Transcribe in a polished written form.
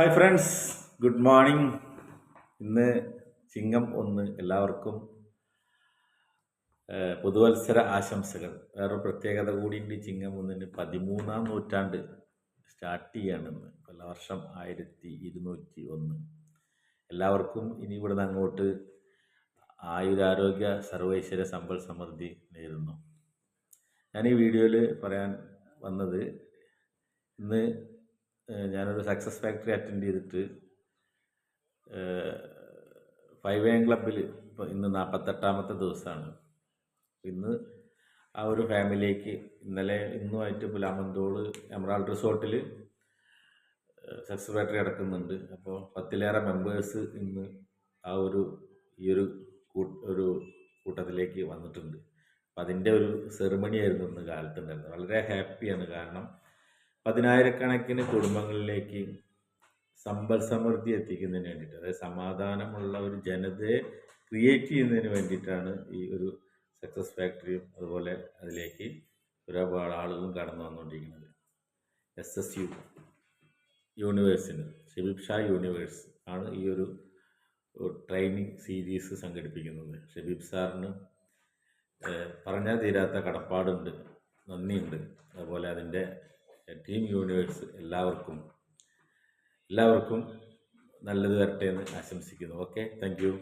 Hi friends, good morning. ഇന്ന് ചിങ്ങം 1. എല്ലാവർക്കും പുതുവത്സര ആശംസകൾ. വേറൊരു പ്രത്യേകത കൂടിയുണ്ട്. ചിങ്ങം 1 13-ാം നൂറ്റാണ്ട് സ്റ്റാർട്ട് ചെയ്യുകയാണെന്ന്. കൊല്ലവർഷം 1201. എല്ലാവർക്കും ഇനി ഇവിടുന്ന് അങ്ങോട്ട് ആയുരാരോഗ്യ സർവൈശ്വര്യ സമ്പൽ സമൃദ്ധി നേരുന്നു. ഞാൻ ഈ വീഡിയോയിൽ പറയാൻ വന്നത്, ഇന്ന് ഞാനൊരു സക്സസ് ഫാക്ടറി അറ്റൻഡ് ചെയ്തിട്ട് 5 AM ക്ലബ്ബിൽ ഇപ്പോൾ ഇന്ന് 48-ാമത്തെ ദിവസമാണ്. ഇന്ന് ആ ഒരു ഫാമിലിക്ക് ഇന്നലെ ഇന്നുമായിട്ട് പുലാമന്തോള് എമറാൾഡ് റിസോർട്ടിൽ സക്സസ് ഫാക്ടറി നടക്കുന്നുണ്ട്. അപ്പോൾ 10-ലേറെ മെമ്പേഴ്സ് ഇന്ന് ആ ഈ ഒരു കൂട്ടത്തിലേക്ക് വന്നിട്ടുണ്ട്. അപ്പം അതിൻ്റെ ഒരു സെറിമണി ആയിരുന്നു ഇന്ന് കാലത്തുണ്ടായിരുന്നത്. വളരെ ഹാപ്പിയാണ്. കാരണം 10,000-കണക്കിന് കുടുംബങ്ങളിലേക്ക് സമ്പൽ സമൃദ്ധി എത്തിക്കുന്നതിന് വേണ്ടിയിട്ട്, അതായത് സമാധാനമുള്ള ഒരു ജനതയെ ക്രിയേറ്റ് ചെയ്യുന്നതിന് വേണ്ടിയിട്ടാണ് ഈ ഒരു സക്സസ് ഫാക്ടറിയും അതുപോലെ അതിലേക്ക് ഒരുപാട് ആളുകളും കടന്നു വന്നുകൊണ്ടിരിക്കുന്നത്. SSU യൂണിവേഴ്സിന്, ഷബീബ് ഷാ യൂണിവേഴ്സ് ആണ് ഈ ഒരു ട്രെയിനിങ് സീരീസ് സംഘടിപ്പിക്കുന്നത്. ഷബീബ് സാറിന് പറഞ്ഞാൽ തീരാത്ത കടപ്പാടുണ്ട്, നന്ദിയുണ്ട്. അതുപോലെ അതിൻ്റെ ടീം യൂണിവേഴ്സ് എല്ലാവർക്കും നല്ലത് വരട്ടെ എന്ന് ആശംസിക്കുന്നു. Okay, thank you.